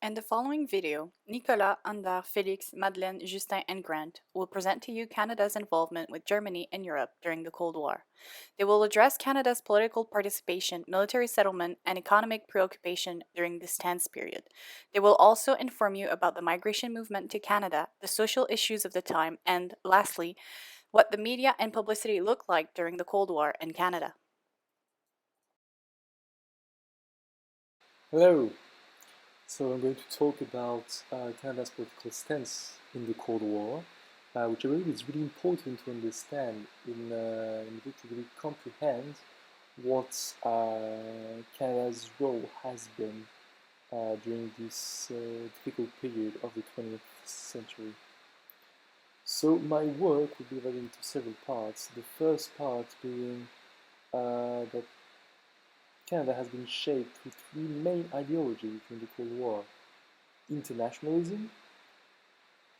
In the following video, Nicolas, Anvar, Félix, Madeleine, Justin, and Grant will present to you Canada's involvement with Germany and Europe during the Cold War. They will address Canada's political participation, military settlement, and economic preoccupation during this tense period. They will also inform you about the migration movement to Canada, the social issues of the time, and, lastly, what the media and publicity looked like during the Cold War in Canada. Hello. So I'm going to talk about Canada's political stance in the Cold War, which I believe is really important to understand in order to really comprehend what Canada's role has been during this difficult period of the 20th century. So my work will be divided into several parts. The first part being that Canada has been shaped with three main ideologies during the Cold War: internationalism,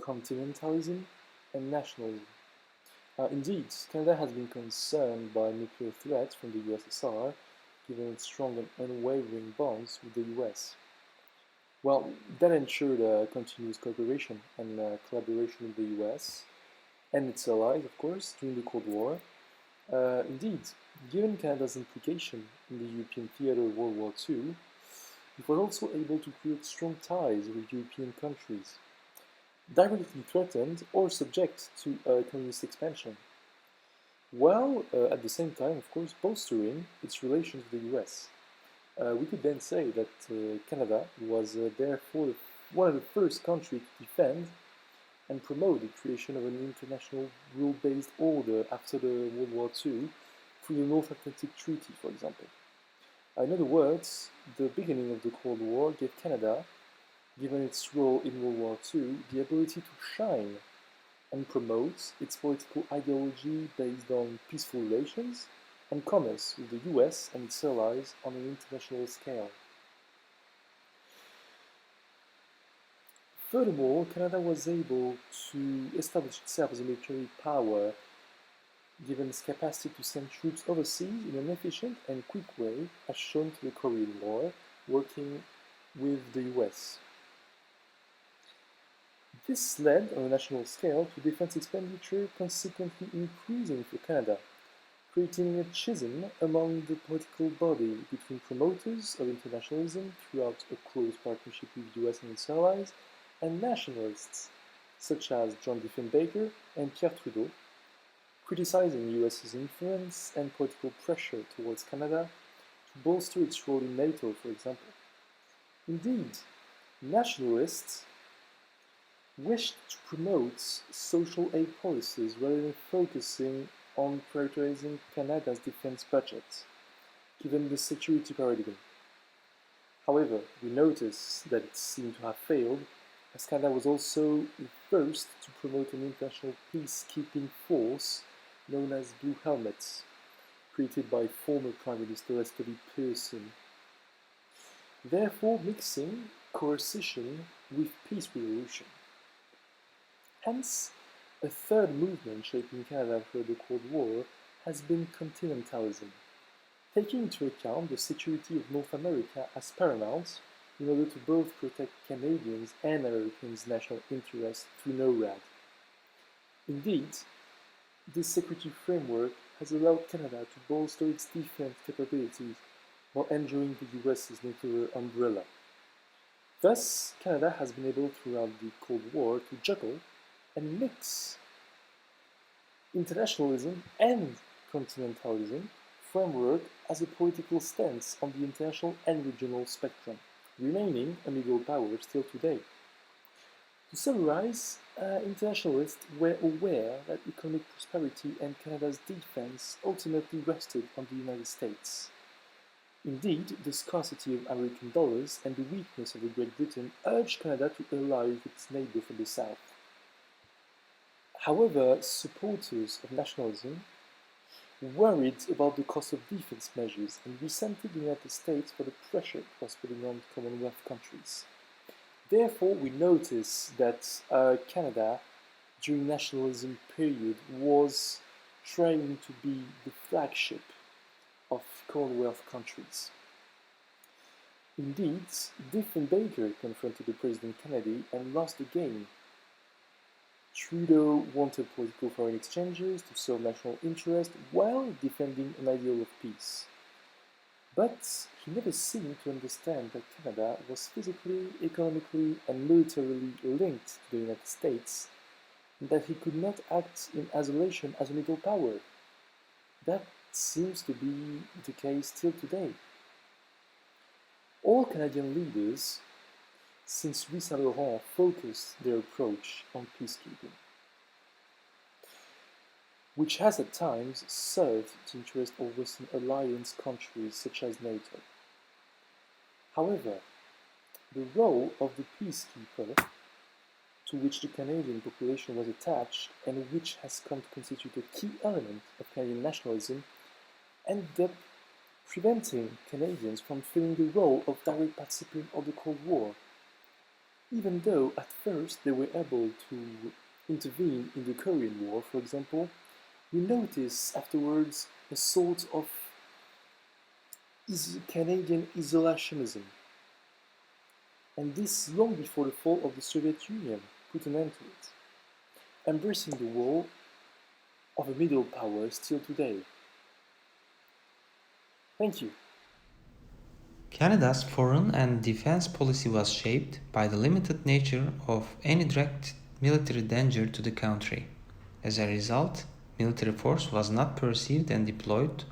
continentalism, and nationalism. Indeed, Canada has been concerned by nuclear threats from the USSR, given its strong and unwavering bonds with the US. Well, that ensured continuous cooperation and collaboration with the US and its allies, of course, during the Cold War. Indeed, given Canada's implication in the European theater of World War II, it was also able to create strong ties with European countries, directly threatened or subject to communist expansion, while at the same time, of course, bolstering its relations with the US. We could then say that Canada was therefore one of the first countries to defend and promote the creation of an international rule-based order after the World War II through the North Atlantic Treaty, for example. In other words, the beginning of the Cold War gave Canada, given its role in World War II, the ability to shine and promote its political ideology based on peaceful relations and commerce with the US and its allies on an international scale. Furthermore, Canada was able to establish itself as a military power, given its capacity to send troops overseas in an efficient and quick way, as shown to the Korean War, working with the US. This led, on a national scale, to defense expenditure consequently increasing for Canada, creating a schism among the political body between promoters of internationalism throughout a close partnership with the US and its allies, and nationalists, such as John Diefenbaker and Pierre Trudeau, criticizing US's influence and political pressure towards Canada to bolster its role in NATO, for example. Indeed, nationalists wished to promote social aid policies rather than focusing on prioritizing Canada's defense budget, given the security paradigm. However, we notice that it seemed to have failed, as Canada was also the first to promote an international peacekeeping force known as Blue Helmets, created by former Prime Minister Lester B. Pearson. Therefore, mixing coercion with peace resolution. Hence, a third movement shaping Canada throughout the Cold War has been continentalism, taking into account the security of North America as paramount in order to both protect Canadians and Americans' national interests through NORAD. Indeed, this security framework has allowed Canada to bolster its defense capabilities while enjoying the US's nuclear umbrella. Thus, Canada has been able throughout the Cold War to juggle and mix internationalism and continentalism framework as a political stance on the international and regional spectrum, remaining a middle power still today. To summarize, internationalists were aware that economic prosperity and Canada's defense ultimately rested on the United States. Indeed, the scarcity of American dollars and the weakness of Great Britain urged Canada to ally with its neighbor from the south. However, supporters of nationalism worried about the cost of defense measures and resented the United States for the pressure it was putting on Commonwealth countries. Therefore, we notice that Canada, during nationalism period, was trying to be the flagship of Commonwealth countries. Indeed, Diefenbaker confronted the President Kennedy and lost the game. Trudeau wanted political foreign exchanges to serve national interest while defending an ideal of peace. But he never seemed to understand that Canada was physically, economically, and militarily linked to the United States, and that he could not act in isolation as a middle power. That seems to be the case still today. All Canadian leaders since Louis Saint Laurent focused their approach on peacekeeping, which has at times served the interest of Western alliance countries such as NATO. However, the role of the peacekeeper, to which the Canadian population was attached and which has come to constitute a key element of Canadian nationalism, ended up preventing Canadians from filling the role of direct participant of the Cold War, even though at first they were able to intervene in the Korean War, for example. We notice afterwards a sort of Canadian isolationism, and this long before the fall of the Soviet Union put an end to it, embracing the role of a middle power still today. Thank you. Canada's foreign and defense policy was shaped by the limited nature of any direct military danger to the country. As a result, military force was not perceived and deployed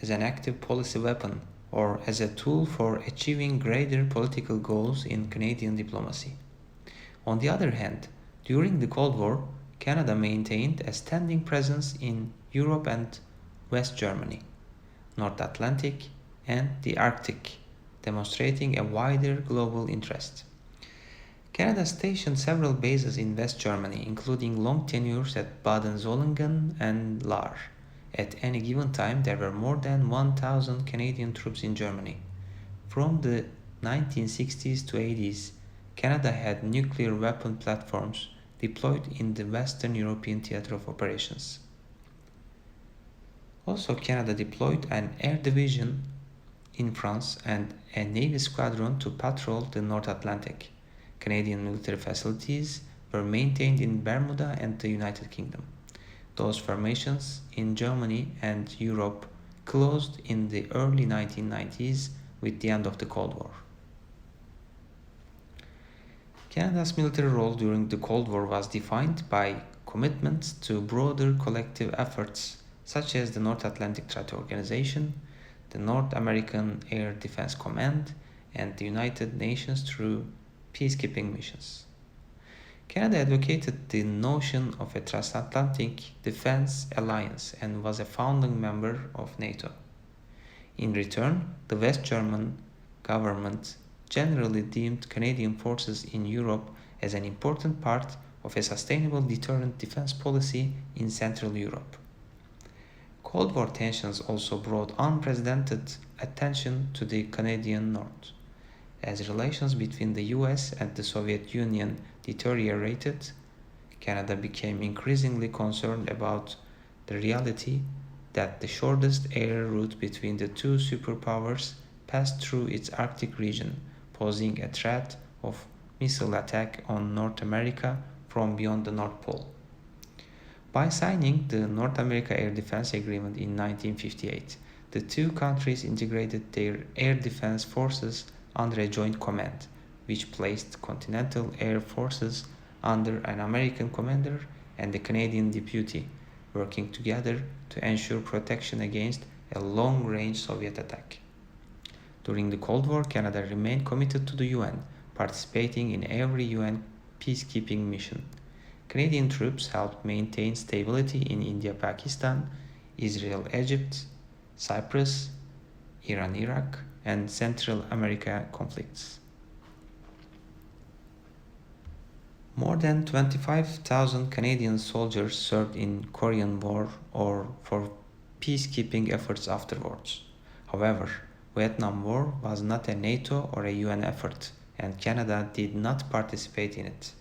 as an active policy weapon or as a tool for achieving greater political goals in Canadian diplomacy. On the other hand, during the Cold War, Canada maintained a standing presence in Europe and West Germany, North Atlantic, and the Arctic, demonstrating a wider global interest. Canada stationed several bases in West Germany, including long tenures at Baden-Zollingen and Lahr. At any given time, there were more than 1,000 Canadian troops in Germany. From the 1960s to 80s, Canada had nuclear weapon platforms deployed in the Western European theater of operations. Also, Canada deployed an air division in France and a Navy squadron to patrol the North Atlantic. Canadian military facilities were maintained in Bermuda and the United Kingdom. Those formations in Germany and Europe closed in the early 1990s with the end of the Cold War. Canada's military role during the Cold War was defined by commitments to broader collective efforts such as the North Atlantic Treaty Organization, the North American Air Defense Command, and the United Nations through peacekeeping missions. Canada advocated the notion of a transatlantic defense alliance and was a founding member of NATO. In return, the West German government generally deemed Canadian forces in Europe as an important part of a sustainable deterrent defense policy in Central Europe. Cold War tensions also brought unprecedented attention to the Canadian North. As relations between the US and the Soviet Union deteriorated, Canada became increasingly concerned about the reality that the shortest air route between the two superpowers passed through its Arctic region, posing a threat of missile attack on North America from beyond the North Pole. By signing the North America Air Defense Agreement in 1958, the two countries integrated their air defense forces under a joint command, which placed continental air forces under an American commander and a Canadian deputy, working together to ensure protection against a long-range Soviet attack. During the Cold War, Canada remained committed to the UN, participating in every UN peacekeeping mission. Canadian troops helped maintain stability in India, Pakistan, Israel, Egypt, Cyprus, Iran, Iraq, and Central America conflicts. More than 25,000 Canadian soldiers served in Korean War or for peacekeeping efforts afterwards. However, Vietnam War was not a NATO or a UN effort, and Canada did not participate in it.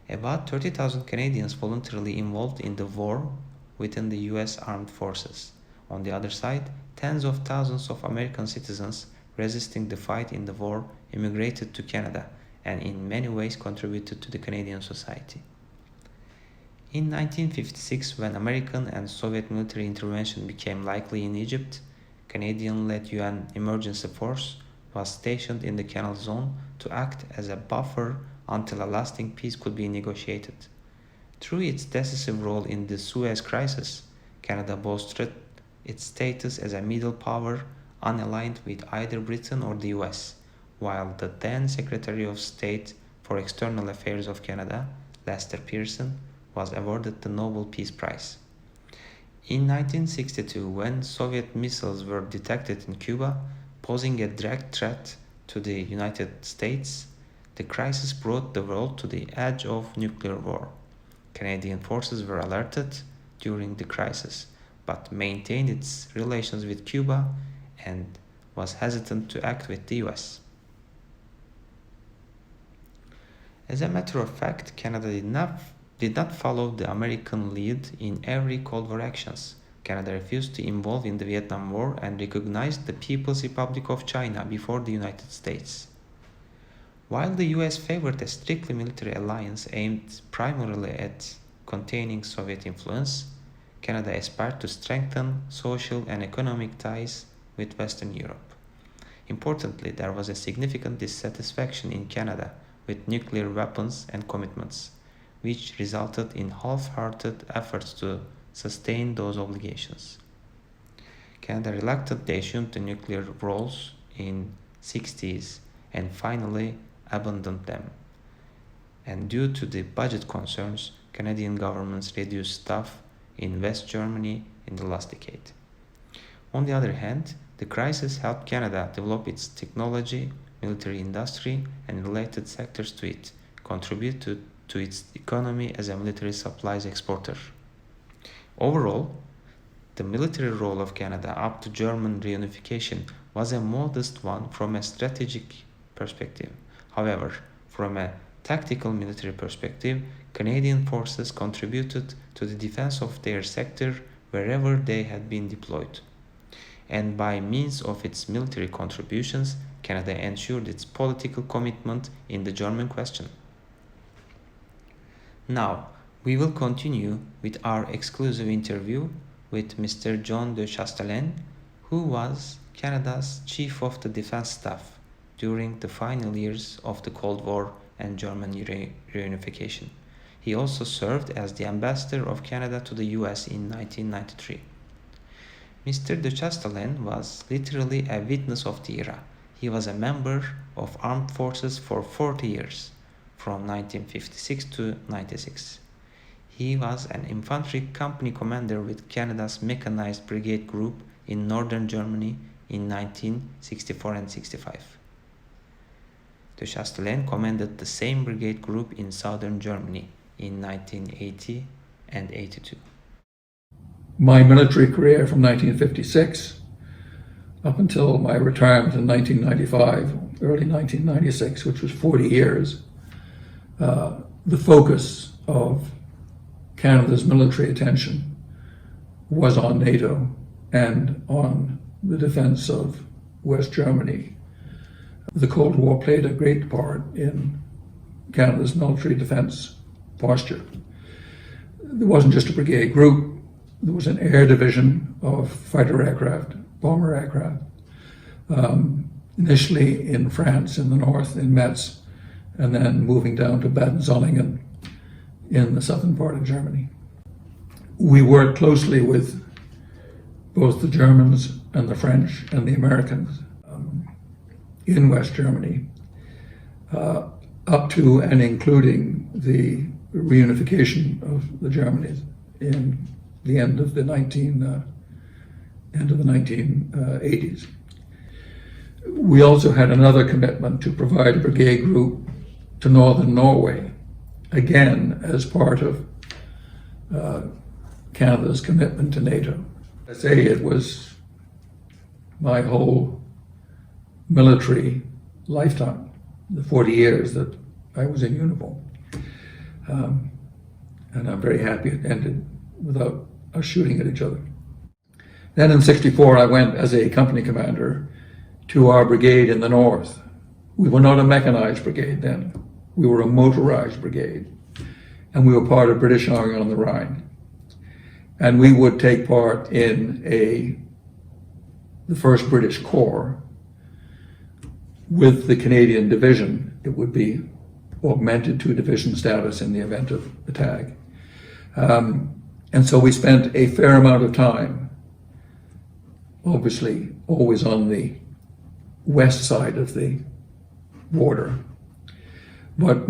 About 30,000 Canadians voluntarily involved in the war within the US Armed Forces. On the other side, tens of thousands of American citizens resisting the fight in the war, immigrated to Canada and in many ways contributed to the Canadian society. In 1956, when American and Soviet military intervention became likely in Egypt, Canadian-led UN emergency force was stationed in the Canal Zone to act as a buffer until a lasting peace could be negotiated. Through its decisive role in the Suez Crisis, Canada bolstered its status as a middle power unaligned with either Britain or the US, while the then Secretary of State for External Affairs of Canada, Lester Pearson, was awarded the Nobel Peace Prize. In 1962, when Soviet missiles were detected in Cuba, posing a direct threat to the United States, the crisis brought the world to the edge of nuclear war. Canadian forces were alerted during the crisis, but maintained its relations with Cuba and was hesitant to act with the US. As a matter of fact, Canada did not follow the American lead in every Cold War actions. Canada refused to involve in the Vietnam War and recognized the People's Republic of China before the United States. While the US favored a strictly military alliance aimed primarily at containing Soviet influence, Canada aspired to strengthen social and economic ties with Western Europe. Importantly, there was a significant dissatisfaction in Canada with nuclear weapons and commitments, which resulted in half-hearted efforts to sustain those obligations. Canada reluctantly assumed the nuclear roles in 60s and finally abandoned them. And due to the budget concerns, Canadian governments reduced staff in West Germany in the last decade. On the other hand, the crisis helped Canada develop its technology, military industry, and related sectors to it, contribute to its economy as a military supplies exporter. Overall, the military role of Canada up to German reunification was a modest one from a strategic perspective. However, from a tactical military perspective, Canadian forces contributed to the defense of their sector wherever they had been deployed. And by means of its military contributions, Canada ensured its political commitment in the German question. Now, we will continue with our exclusive interview with Mr. John de Chastelain, who was Canada's Chief of the Defense Staff during the final years of the Cold War and German reunification. He also served as the ambassador of Canada to the US in 1993. Mr. de Chastelain was literally a witness of the era. He was a member of armed forces for 40 years, from 1956 to 96. He was an infantry company commander with Canada's Mechanized Brigade Group in northern Germany in 1964 and 65. De Chastelain commanded the same brigade group in southern Germany in 1980 and 82. My military career from 1956 up until my retirement in 1995, early 1996, which was 40 years, the focus of Canada's military attention was on NATO and on the defense of West Germany. The Cold War played a great part in Canada's military defense posture. There wasn't just a brigade group, there was an air division of fighter aircraft, bomber aircraft, initially in France in the north, in Metz, and then moving down to Baden-Zolingen in the southern part of Germany. We worked closely with both the Germans and the French and the Americans in West Germany, up to and including the reunification of the Germanies in the end of the 1980s. We also had another commitment to provide a brigade group to northern Norway, again as part of Canada's commitment to NATO. I say it was my whole military lifetime, the 40 years that I was in uniform. And I'm very happy it ended without us shooting at each other. Then in '64, I went as a company commander to our brigade in the north. We were not a mechanized brigade then. We were a motorized brigade. And we were part of British Army on the Rhine. And we would take part in the 1st British Corps with the Canadian Division. It would be augmented to division status in the event of attack. And so we spent a fair amount of time, obviously always on the west side of the border, but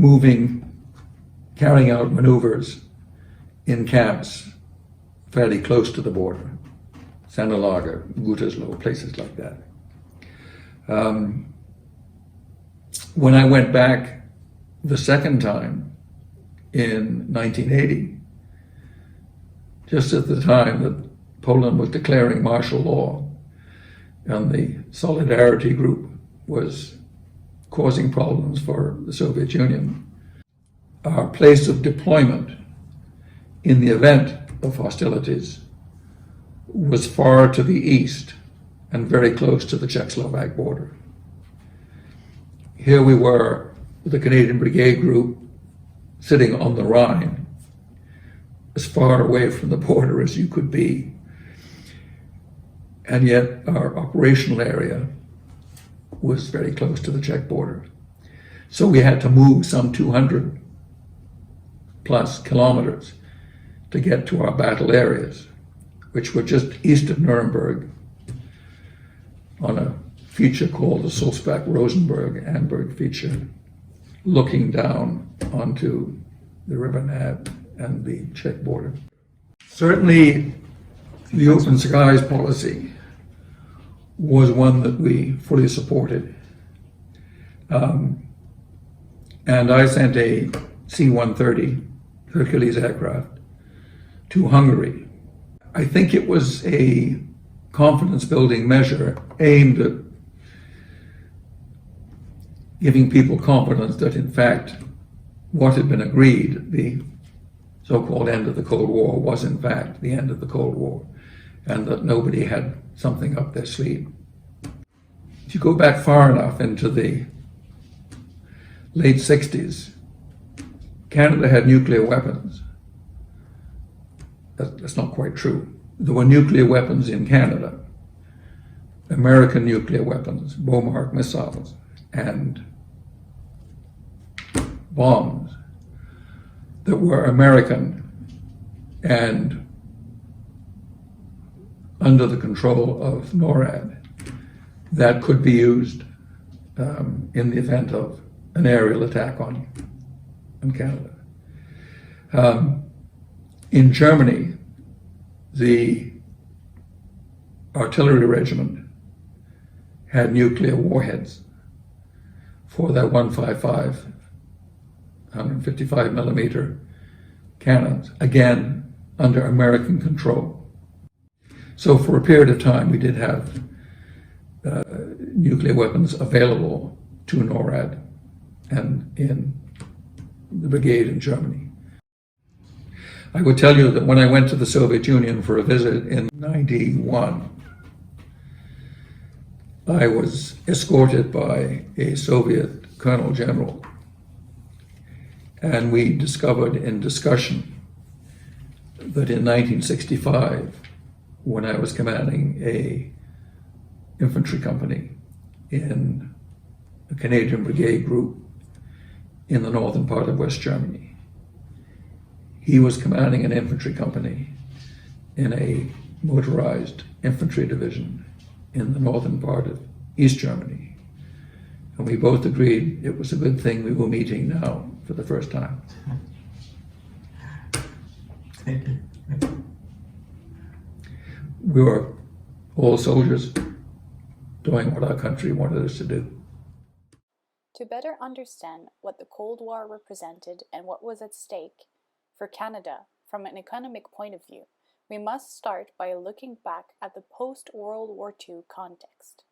carrying out maneuvers in camps fairly close to the border, Sanalaga, Gütersloh, places like that. When I went back the second time in 1980, just at the time that Poland was declaring martial law and the Solidarity Group was causing problems for the Soviet Union, our place of deployment in the event of hostilities was far to the east and very close to the Czechoslovak border. Here we were, the Canadian Brigade Group, sitting on the Rhine, as far away from the border as you could be. And yet our operational area was very close to the Czech border. So we had to move some 200 plus kilometers to get to our battle areas, which were just east of Nuremberg on a feature called the Sulzbach-Rosenberg-Amberg feature, looking down onto the River Naab and the Czech border. Certainly, the open skies policy was one that we fully supported. And I sent a C-130 Hercules aircraft to Hungary. I think it was a confidence-building measure aimed at giving people confidence that, in fact, what had been agreed, the so-called end of the Cold War, was in fact the end of the Cold War, and that nobody had something up their sleeve. If you go back far enough into the late 60s, Canada had nuclear weapons. That's not quite true. There were nuclear weapons in Canada, American nuclear weapons, Bomark missiles, and bombs that were American and under the control of NORAD that could be used in the event of an aerial attack on Canada. In Germany, the artillery regiment had nuclear warheads for their 155, 155 millimeter cannons, again, under American control. So for a period of time, we did have nuclear weapons available to NORAD and in the brigade in Germany. I would tell you that when I went to the Soviet Union for a visit in '91, I was escorted by a Soviet colonel general, and we discovered in discussion that in 1965, when I was commanding a infantry company in a Canadian Brigade group in the northern part of West Germany, he was commanding an infantry company in a motorized infantry division in the northern part of East Germany. And we both agreed it was a good thing we were meeting now for the first time. Thank you. We were all soldiers doing what our country wanted us to do. To better understand what the Cold War represented and what was at stake for Canada from an economic point of view, we must start by looking back at the post-World War II context.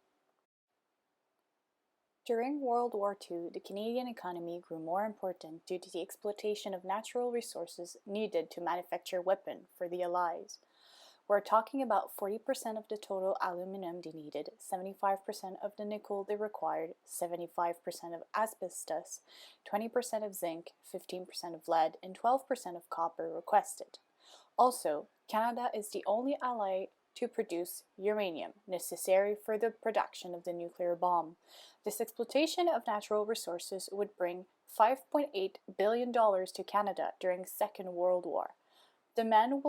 During World War II, the Canadian economy grew more important due to the exploitation of natural resources needed to manufacture weapons for the Allies. We're talking about 40% of the total aluminum they needed, 75% of the nickel they required, 75% of asbestos, 20% of zinc, 15% of lead, and 12% of copper requested. Also, Canada is the only ally to produce uranium, necessary for the production of the nuclear bomb. This exploitation of natural resources would bring $5.8 billion to Canada during the Second World War. Demand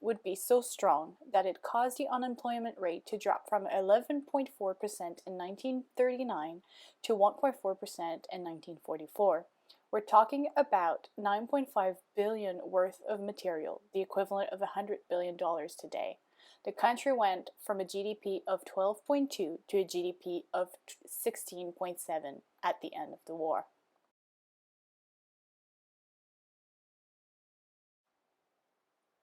would be so strong that it caused the unemployment rate to drop from 11.4% in 1939 to 1.4% in 1944. We're talking about $9.5 billion worth of material, the equivalent of $100 billion today. The country went from a GDP of 12.2 to a GDP of 16.7 at the end of the war.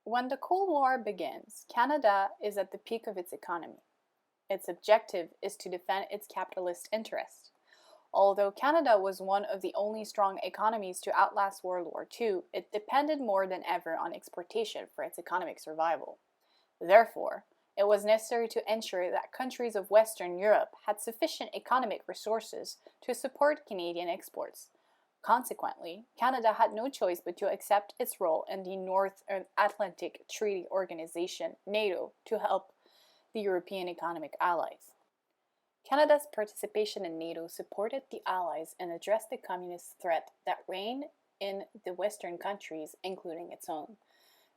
When the Cold War begins, Canada is at the peak of its economy. Its objective is to defend its capitalist interests. Although Canada was one of the only strong economies to outlast World War II, it depended more than ever on exportation for its economic survival. Therefore, it was necessary to ensure that countries of Western Europe had sufficient economic resources to support Canadian exports. Consequently, Canada had no choice but to accept its role in the North Atlantic Treaty Organization, NATO, to help the European economic allies. Canada's participation in NATO supported the Allies and addressed the communist threat that reigned in the Western countries, including its own.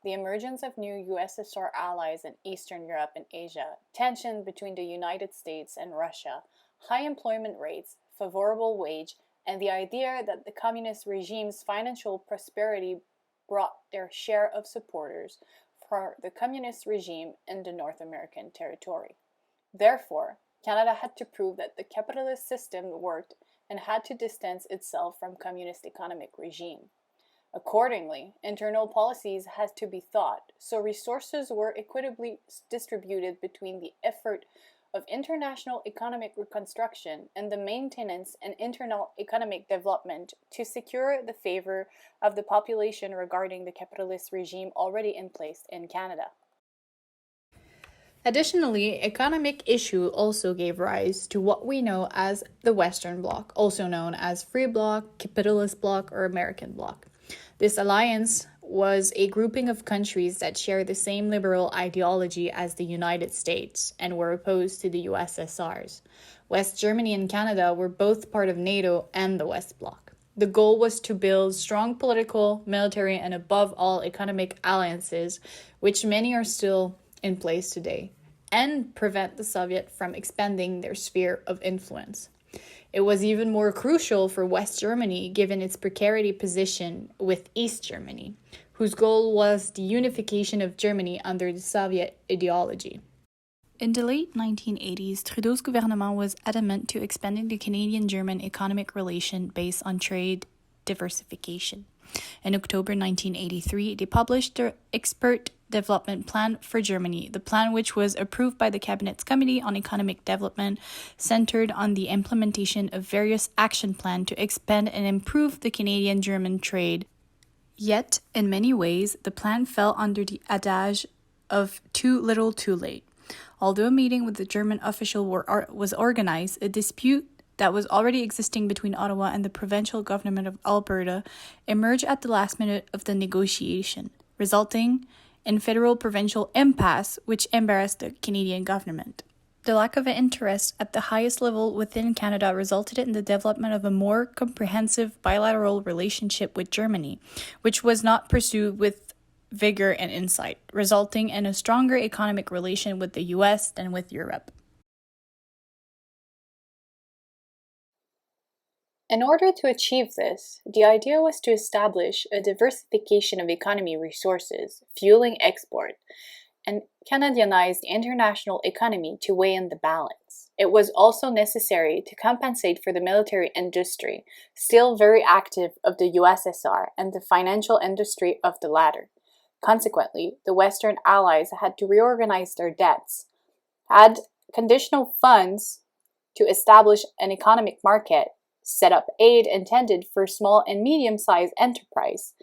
The emergence of new USSR allies in Eastern Europe and Asia, tension between the United States and Russia, high employment rates, favorable wage, and the idea that the communist regime's financial prosperity brought their share of supporters for the communist regime in the North American territory. Therefore, Canada had to prove that the capitalist system worked and had to distance itself from communist economic regime. Accordingly, internal policies had to be thought, so resources were equitably distributed between the effort of international economic reconstruction and the maintenance and internal economic development to secure the favor of the population regarding the capitalist regime already in place in Canada. Additionally, economic issue also gave rise to what we know as the Western Bloc, also known as Free Bloc, Capitalist Bloc, or American Bloc. This alliance was a grouping of countries that share the same liberal ideology as the United States and were opposed to the USSRs. West Germany and Canada were both part of NATO and the West Bloc. The goal was to build strong political, military, and above all economic alliances, which many are still in place today, and prevent the Soviet from expanding their sphere of influence. It was even more crucial for West Germany given its precarious position with East Germany, whose goal was the unification of Germany under the Soviet ideology. In the late 1980s, Trudeau's government was adamant to expanding the Canadian-German economic relation based on trade diversification. In October 1983, they published their Expert Development Plan for Germany. The plan, which was approved by the Cabinet's Committee on Economic Development, centered on the implementation of various action plans to expand and improve the Canadian-German trade. Yet, in many ways, the plan fell under the adage of too little too late. Although a meeting with the German official was organized, a dispute that was already existing between Ottawa and the provincial government of Alberta emerged at the last minute of the negotiation, resulting in federal-provincial impasse which embarrassed the Canadian government. The lack of interest at the highest level within Canada resulted in the development of a more comprehensive bilateral relationship with Germany, which was not pursued with vigor and insight, resulting in a stronger economic relation with the US than with Europe. In order to achieve this, the idea was to establish a diversification of economy resources, fueling export, and Canadianize the international economy to weigh in the balance. It was also necessary to compensate for the military industry, still very active of the USSR, and the financial industry of the latter. Consequently, the Western Allies had to reorganize their debts, add conditional funds to establish an economic market, set up aid intended for small and medium-sized enterprise,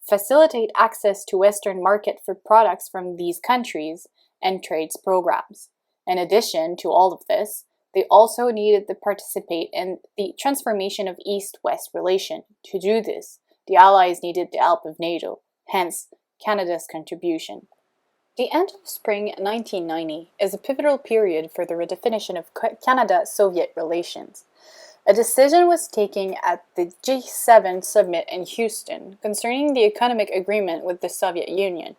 facilitate access to Western market for products from these countries, and trades programs. In addition to all of this, they also needed to participate in the transformation of East-West relation. To do this, the Allies needed the help of NATO, hence Canada's contribution. The end of spring 1990 is a pivotal period for the redefinition of Canada-Soviet relations. A decision was taken at the G7 summit in Houston concerning the economic agreement with the Soviet Union.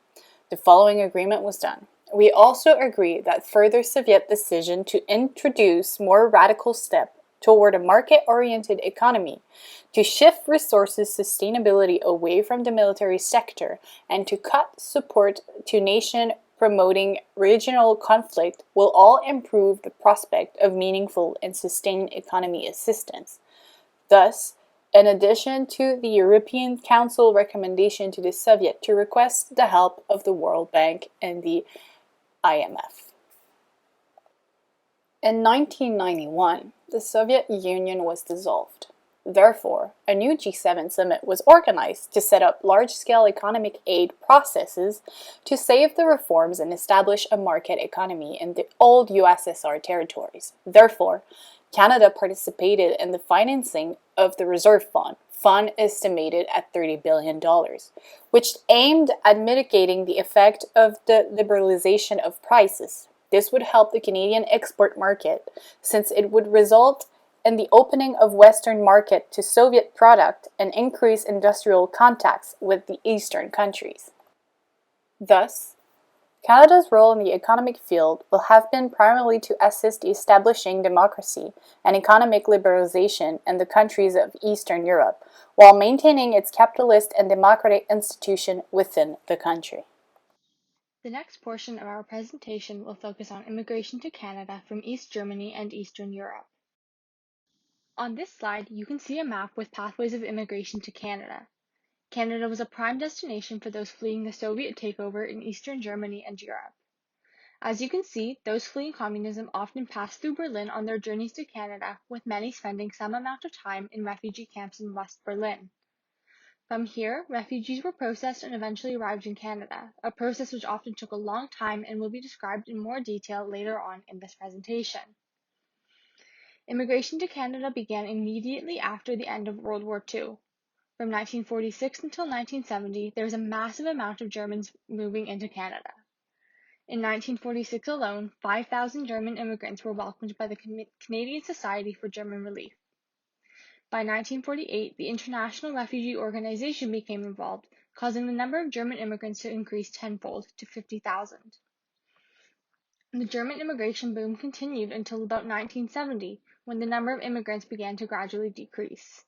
The following agreement was done. We also agree that further Soviet decision to introduce more radical step toward a market-oriented economy, to shift resources sustainability away from the military sector, and to cut support to nation promoting regional conflict will all improve the prospect of meaningful and sustained economy assistance. Thus, in addition to the European Council recommendation to the Soviet to request the help of the World Bank and the IMF. In 1991, the Soviet Union was dissolved. Therefore, a new G7 summit was organized to set up large-scale economic aid processes to save the reforms and establish a market economy in the old USSR territories. Therefore, Canada participated in the financing of the Reserve Fund estimated at $30 billion, which aimed at mitigating the effect of the liberalization of prices. This would help the Canadian export market, since it would result in the opening of Western market to Soviet product and increase industrial contacts with the Eastern countries. Thus, Canada's role in the economic field will have been primarily to assist establishing democracy and economic liberalization in the countries of Eastern Europe, while maintaining its capitalist and democratic institution within the country. The next portion of our presentation will focus on immigration to Canada from East Germany and Eastern Europe. On this slide, you can see a map with pathways of immigration to Canada. Canada was a prime destination for those fleeing the Soviet takeover in Eastern Germany and Europe. As you can see, those fleeing communism often passed through Berlin on their journeys to Canada, with many spending some amount of time in refugee camps in West Berlin. From here, refugees were processed and eventually arrived in Canada, a process which often took a long time and will be described in more detail later on in this presentation. Immigration to Canada began immediately after the end of World War II. From 1946 until 1970, there was a massive amount of Germans moving into Canada. In 1946 alone, 5,000 German immigrants were welcomed by the Canadian Society for German Relief. By 1948, the International Refugee Organization became involved, causing the number of German immigrants to increase tenfold to 50,000. The German immigration boom continued until about 1970, when the number of immigrants began to gradually decrease.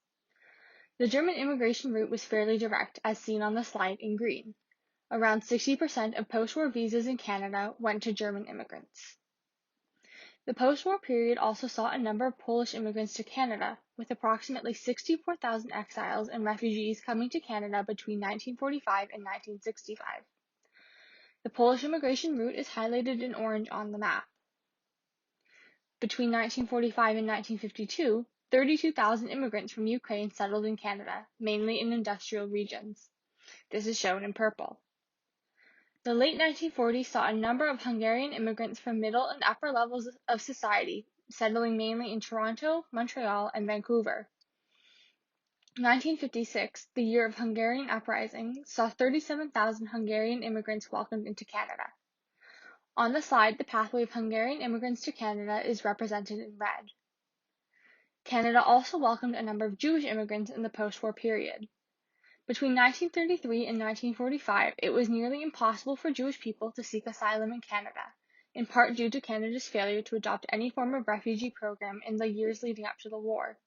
The German immigration route was fairly direct, as seen on the slide in green. Around 60% of post-war visas in Canada went to German immigrants. The post-war period also saw a number of Polish immigrants to Canada, with approximately 64,000 exiles and refugees coming to Canada between 1945 and 1965. The Polish immigration route is highlighted in orange on the map. Between 1945 and 1952, 32,000 immigrants from Ukraine settled in Canada, mainly in industrial regions. This is shown in purple. The late 1940s saw a number of Hungarian immigrants from middle and upper levels of society, settling mainly in Toronto, Montreal, and Vancouver. 1956, the year of Hungarian uprising, saw 37,000 Hungarian immigrants welcomed into Canada. On the slide, the pathway of Hungarian immigrants to Canada is represented in red. Canada also welcomed a number of Jewish immigrants in the post-war period. Between 1933 and 1945, it was nearly impossible for Jewish people to seek asylum in Canada, in part due to Canada's failure to adopt any form of refugee program in the years leading up to the war.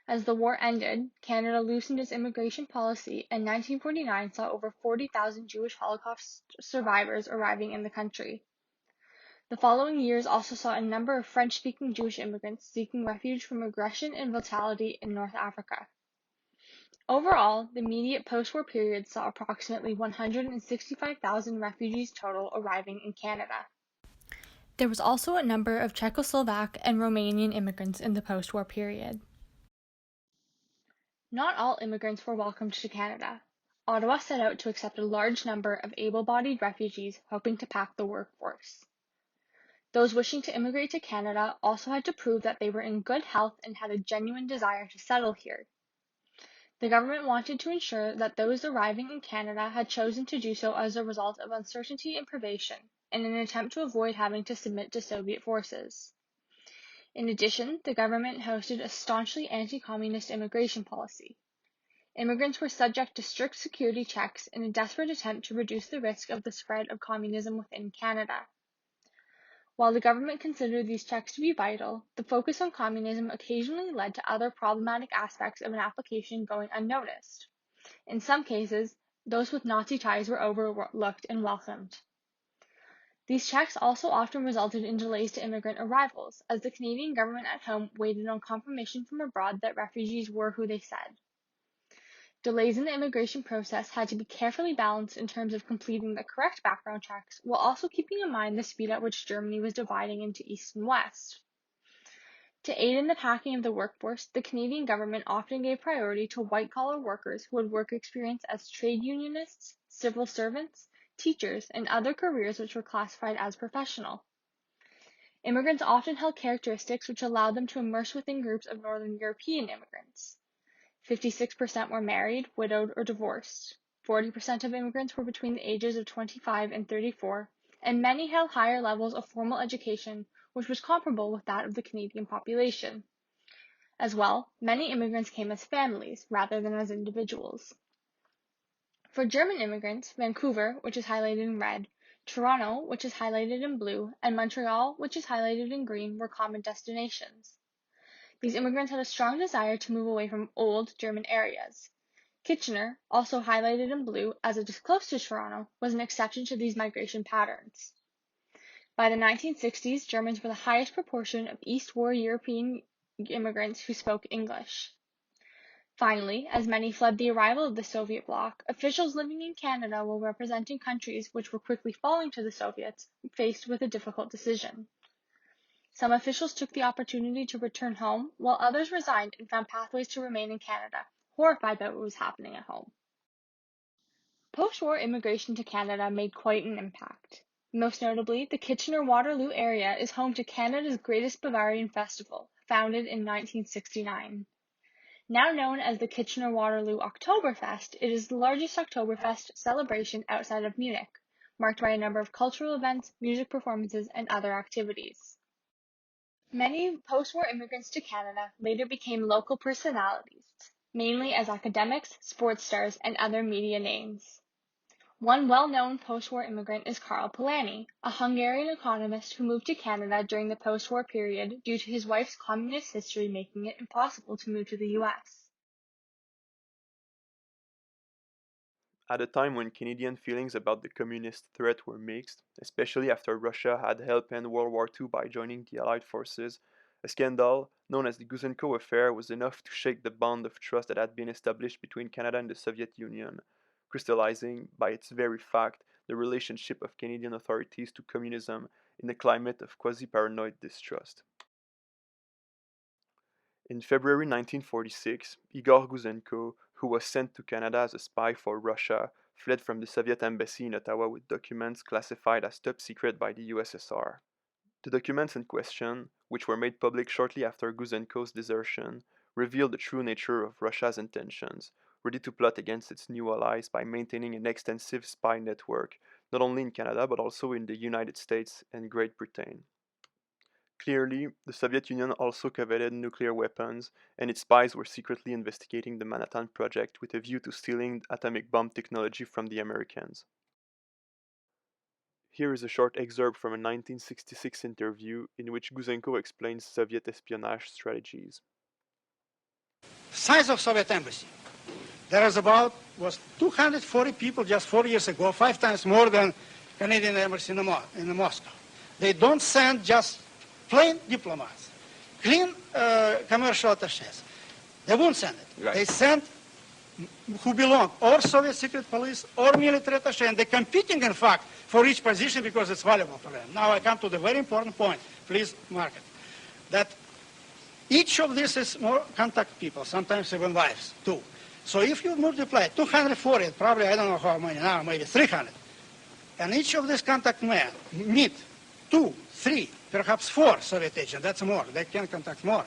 As the war ended, Canada loosened its immigration policy, and 1949 saw over 40,000 Jewish Holocaust survivors arriving in the country. The following years also saw a number of French-speaking Jewish immigrants seeking refuge from aggression and brutality in North Africa. Overall, the immediate post-war period saw approximately 165,000 refugees total arriving in Canada. There was also a number of Czechoslovak and Romanian immigrants in the post-war period. Not all immigrants were welcomed to Canada. Ottawa set out to accept a large number of able-bodied refugees hoping to pack the workforce. Those wishing to immigrate to Canada also had to prove that they were in good health and had a genuine desire to settle here. The government wanted to ensure that those arriving in Canada had chosen to do so as a result of uncertainty and privation, in an attempt to avoid having to submit to Soviet forces. In addition, the government hosted a staunchly anti-communist immigration policy. Immigrants were subject to strict security checks in a desperate attempt to reduce the risk of the spread of communism within Canada. While the government considered these checks to be vital, the focus on communism occasionally led to other problematic aspects of an application going unnoticed. In some cases, those with Nazi ties were overlooked and welcomed. These checks also often resulted in delays to immigrant arrivals, as the Canadian government at home waited on confirmation from abroad that refugees were who they said. Delays in the immigration process had to be carefully balanced in terms of completing the correct background checks, while also keeping in mind the speed at which Germany was dividing into East and West. To aid in the packing of the workforce, the Canadian government often gave priority to white-collar workers who had work experience as trade unionists, civil servants, teachers, and other careers which were classified as professional. Immigrants often held characteristics which allowed them to immerse within groups of Northern European immigrants. 56% were married, widowed, or divorced. 40% of immigrants were between the ages of 25 and 34, and many held higher levels of formal education, which was comparable with that of the Canadian population. As well, many immigrants came as families rather than as individuals. For German immigrants, Vancouver, which is highlighted in red, Toronto, which is highlighted in blue, and Montreal, which is highlighted in green, were common destinations. These immigrants had a strong desire to move away from old German areas. Kitchener, also highlighted in blue as it is close to Toronto, was an exception to these migration patterns. By the 1960s, Germans were the highest proportion of East-war European immigrants who spoke English. Finally, as many fled the arrival of the Soviet bloc, officials living in Canada while representing countries which were quickly falling to the Soviets faced with a difficult decision. Some officials took the opportunity to return home, while others resigned and found pathways to remain in Canada, horrified by what was happening at home. Post-war immigration to Canada made quite an impact. Most notably, the Kitchener-Waterloo area is home to Canada's greatest Bavarian festival, founded in 1969. Now known as the Kitchener-Waterloo Oktoberfest, it is the largest Oktoberfest celebration outside of Munich, marked by a number of cultural events, music performances, and other activities. Many post-war immigrants to Canada later became local personalities, mainly as academics, sports stars, and other media names. One well-known post-war immigrant is Karl Polanyi, a Hungarian economist who moved to Canada during the post-war period due to his wife's communist history making it impossible to move to the U.S. At a time when Canadian feelings about the communist threat were mixed, especially after Russia had helped end World War II by joining the Allied forces, a scandal known as the Gouzenko Affair was enough to shake the bond of trust that had been established between Canada and the Soviet Union, crystallizing, by its very fact, the relationship of Canadian authorities to communism in a climate of quasi-paranoid distrust. In February 1946, Igor Gouzenko, who was sent to Canada as a spy for Russia, fled from the Soviet embassy in Ottawa with documents classified as top secret by the USSR. The documents in question, which were made public shortly after Gouzenko's desertion, revealed the true nature of Russia's intentions, ready to plot against its new allies by maintaining an extensive spy network, not only in Canada but also in the United States and Great Britain. Clearly, the Soviet Union also coveted nuclear weapons, and its spies were secretly investigating the Manhattan Project with a view to stealing atomic bomb technology from the Americans. Here is a short excerpt from a 1966 interview in which Gouzenko explains Soviet espionage strategies. Size of Soviet embassy. There was 240 people just 4 years ago, 5 times more than Canadian embassy in Moscow. They don't send just plain diplomats, clean commercial attaches. They won't send it. Right. They send who belong or Soviet secret police or military attache, and they're competing, in fact, for each position because it's valuable for them. Now I come to the very important point. Please mark it. That each of these is more contact people, sometimes even wives, too. So if you multiply 240, probably I don't know how many now, maybe 300, and each of these contact men meet 2, 3, perhaps 4 Soviet agents, that's more, they can contact more.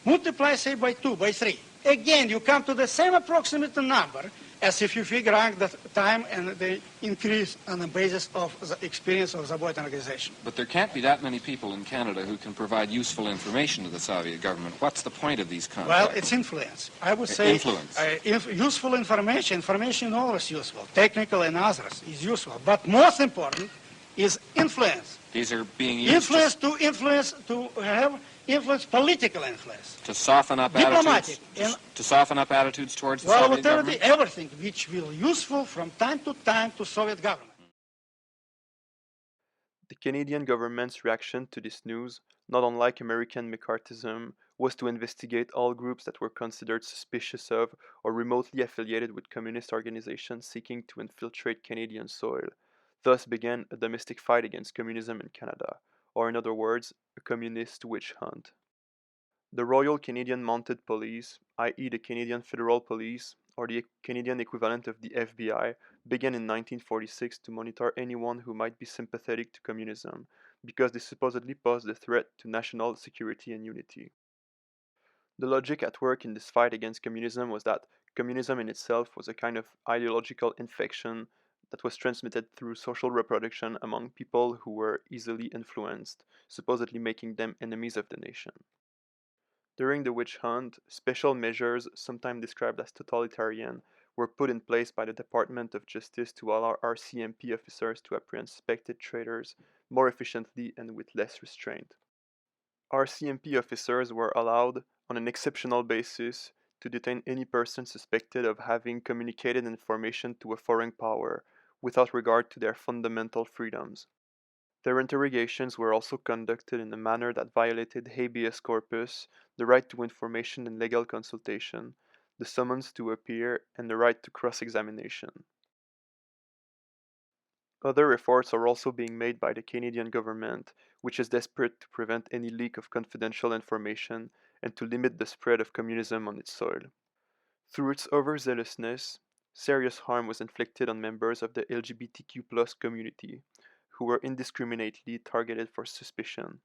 Multiply, say, by 2, by 3. Again, you come to the same approximate number as if you figure out the time and the increase on the basis of the experience of the Boyton organization. But there can't be that many people in Canada who can provide useful information to the Soviet government. What's the point of these contacts? Well, it's influence. I would say influence. Useful information is always useful. Technical and others is useful. But most important is influence. These are being used to have influence, political influence. To soften up diplomatic, attitudes. To soften up attitudes towards the well, Soviet government? Everything which will useful from time to Soviet government. The Canadian government's reaction to this news, not unlike American McCarthyism, was to investigate all groups that were considered suspicious of or remotely affiliated with communist organizations seeking to infiltrate Canadian soil. Thus began a domestic fight against communism in Canada, or in other words, a communist witch hunt. The Royal Canadian Mounted Police, i.e. the Canadian Federal Police, or the Canadian equivalent of the FBI, began in 1946 to monitor anyone who might be sympathetic to communism, because they supposedly posed a threat to national security and unity. The logic at work in this fight against communism was that communism in itself was a kind of ideological infection that was transmitted through social reproduction among people who were easily influenced, supposedly making them enemies of the nation. During the witch hunt, special measures, sometimes described as totalitarian, were put in place by the Department of Justice to allow RCMP officers to apprehend suspected traitors more efficiently and with less restraint. RCMP officers were allowed, on an exceptional basis, to detain any person suspected of having communicated information to a foreign power, without regard to their fundamental freedoms. Their interrogations were also conducted in a manner that violated habeas corpus, the right to information and legal consultation, the summons to appear, and the right to cross-examination. Other efforts are also being made by the Canadian government, which is desperate to prevent any leak of confidential information and to limit the spread of communism on its soil. Through its overzealousness, serious harm was inflicted on members of the LGBTQ+ community, who were indiscriminately targeted for suspicion.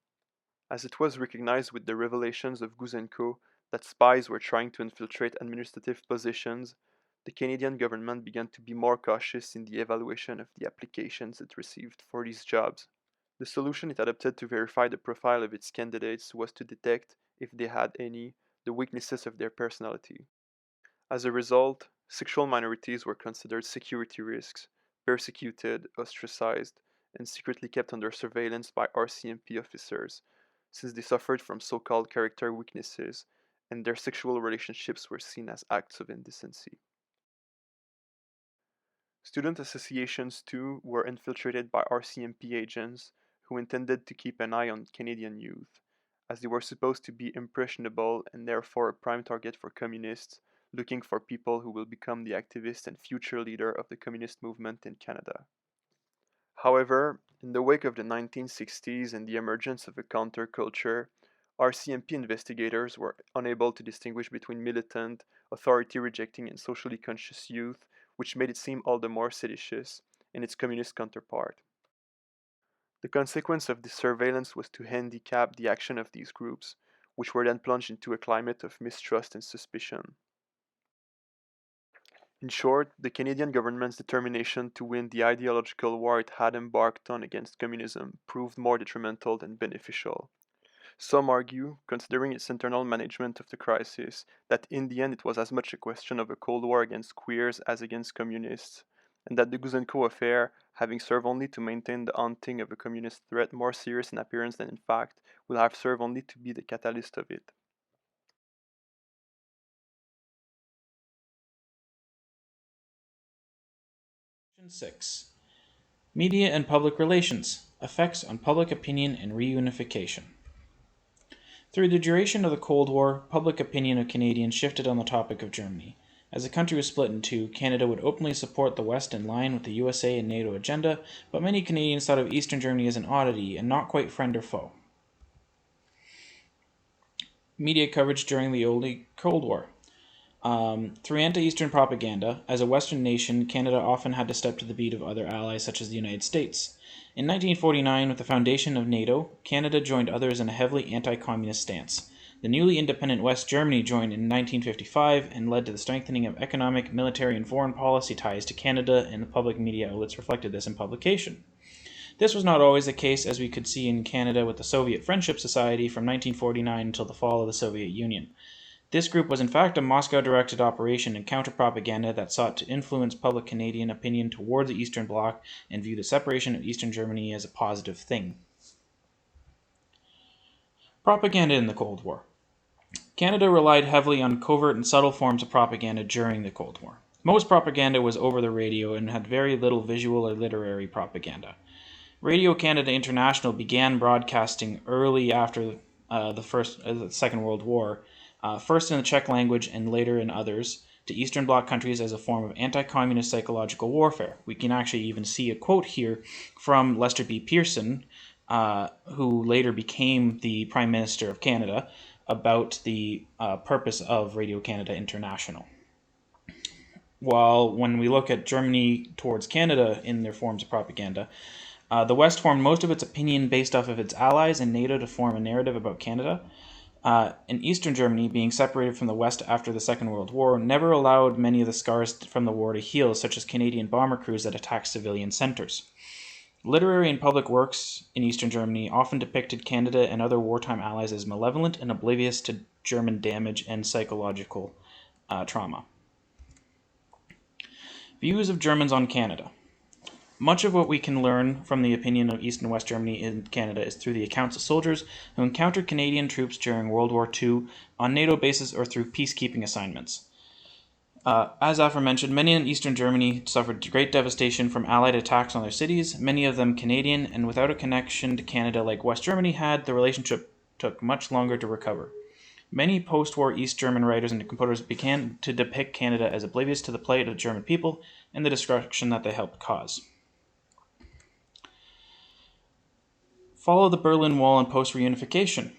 As it was recognized with the revelations of Gouzenko that spies were trying to infiltrate administrative positions, the Canadian government began to be more cautious in the evaluation of the applications it received for these jobs. The solution it adopted to verify the profile of its candidates was to detect, if they had any, the weaknesses of their personality. As a result, sexual minorities were considered security risks, persecuted, ostracized, and secretly kept under surveillance by RCMP officers, since they suffered from so-called character weaknesses, and their sexual relationships were seen as acts of indecency. Student associations, too, were infiltrated by RCMP agents who intended to keep an eye on Canadian youth, as they were supposed to be impressionable and therefore a prime target for communists looking for people who will become the activist and future leader of the communist movement in Canada. However, in the wake of the 1960s and the emergence of a counterculture, RCMP investigators were unable to distinguish between militant, authority-rejecting and socially conscious youth, which made it seem all the more seditious, and its communist counterpart. The consequence of this surveillance was to handicap the action of these groups, which were then plunged into a climate of mistrust and suspicion. In short, the Canadian government's determination to win the ideological war it had embarked on against communism proved more detrimental than beneficial. Some argue, considering its internal management of the crisis, that in the end it was as much a question of a Cold War against queers as against communists, and that the Gouzenko Affair, having served only to maintain the haunting of a communist threat more serious in appearance than in fact, will have served only to be the catalyst of it. Section 6. Media and Public Relations. Effects on Public Opinion and Reunification. Through the duration of the Cold War, public opinion of Canadians shifted on the topic of Germany. As the country was split in two, Canada would openly support the West in line with the USA and NATO agenda, but many Canadians thought of Eastern Germany as an oddity and not quite friend or foe. Media coverage during the early Cold War. Through anti-Eastern propaganda, as a Western nation, Canada often had to step to the beat of other allies such as the United States. In 1949, with the foundation of NATO, Canada joined others in a heavily anti-communist stance. The newly independent West Germany joined in 1955 and led to the strengthening of economic, military, and foreign policy ties to Canada, and the public media outlets reflected this in publication. This was not always the case, as we could see in Canada with the Soviet Friendship Society from 1949 until the fall of the Soviet Union. This group was in fact a Moscow-directed operation and counter-propaganda that sought to influence public Canadian opinion towards the Eastern Bloc and view the separation of Eastern Germany as a positive thing. Propaganda in the Cold War. Canada relied heavily on covert and subtle forms of propaganda during the Cold War. Most propaganda was over the radio and had very little visual or literary propaganda. Radio Canada International began broadcasting early after the Second World War, first in the Czech language and later in others, to Eastern Bloc countries as a form of anti-communist psychological warfare. We can actually even see a quote here from Lester B. Pearson, who later became the Prime Minister of Canada, about the purpose of Radio Canada International. While when we look at Germany towards Canada in their forms of propaganda, the West formed most of its opinion based off of its allies and NATO to form a narrative about Canada. And Eastern Germany, being separated from the West after the Second World War, never allowed many of the scars from the war to heal, such as Canadian bomber crews that attacked civilian centers. Literary and public works in Eastern Germany often depicted Canada and other wartime allies as malevolent and oblivious to German damage and psychological trauma. Views of Germans on Canada. Much of what we can learn from the opinion of East and West Germany in Canada is through the accounts of soldiers who encountered Canadian troops during World War II on NATO bases or through peacekeeping assignments. As aforementioned, many in Eastern Germany suffered great devastation from Allied attacks on their cities, many of them Canadian, and without a connection to Canada like West Germany had, the relationship took much longer to recover. Many post-war East German writers and composers began to depict Canada as oblivious to the plight of the German people and the destruction that they helped cause. Fall of the Berlin Wall and post-reunification.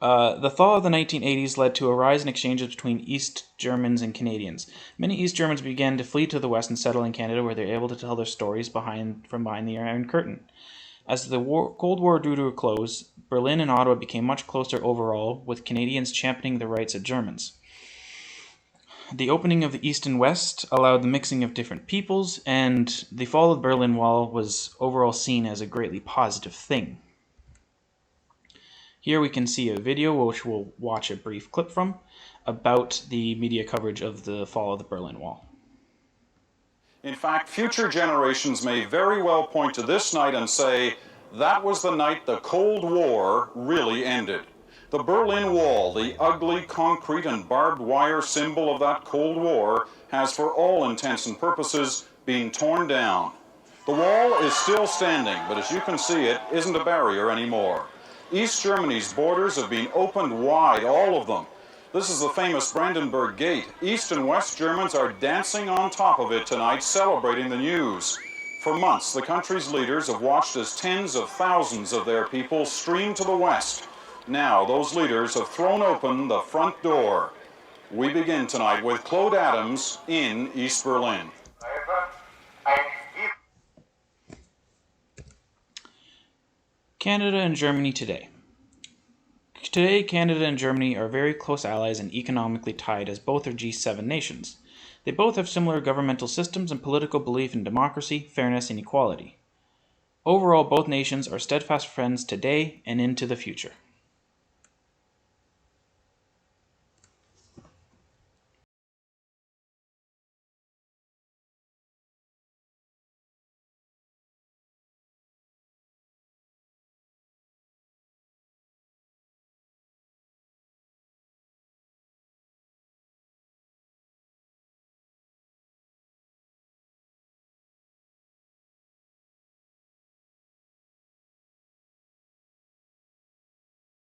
The thaw of the 1980s led to a rise in exchanges between East Germans and Canadians. Many East Germans began to flee to the West and settle in Canada, where they were able to tell their stories from behind the Iron Curtain. As the Cold War drew to a close, Berlin and Ottawa became much closer overall, with Canadians championing the rights of Germans. The opening of the East and West allowed the mixing of different peoples, and the fall of the Berlin Wall was overall seen as a greatly positive thing. Here we can see a video, which we'll watch a brief clip from, about the media coverage of the fall of the Berlin Wall. In fact, future generations may very well point to this night and say, that was the night the Cold War really ended. The Berlin Wall, the ugly concrete and barbed wire symbol of that Cold War, has for all intents and purposes been torn down. The wall is still standing, but as you can see, it isn't a barrier anymore. East Germany's borders have been opened wide, all of them. This is the famous Brandenburg Gate. East and West Germans are dancing on top of it tonight, celebrating the news. For months, the country's leaders have watched as tens of thousands of their people stream to the West. Now, those leaders have thrown open the front door. We begin tonight with Claude Adams in East Berlin. Canada and Germany today. Today, Canada and Germany are very close allies and economically tied, as both are G7 nations. They both have similar governmental systems and political belief in democracy, fairness, and equality. Overall, both nations are steadfast friends today and into the future.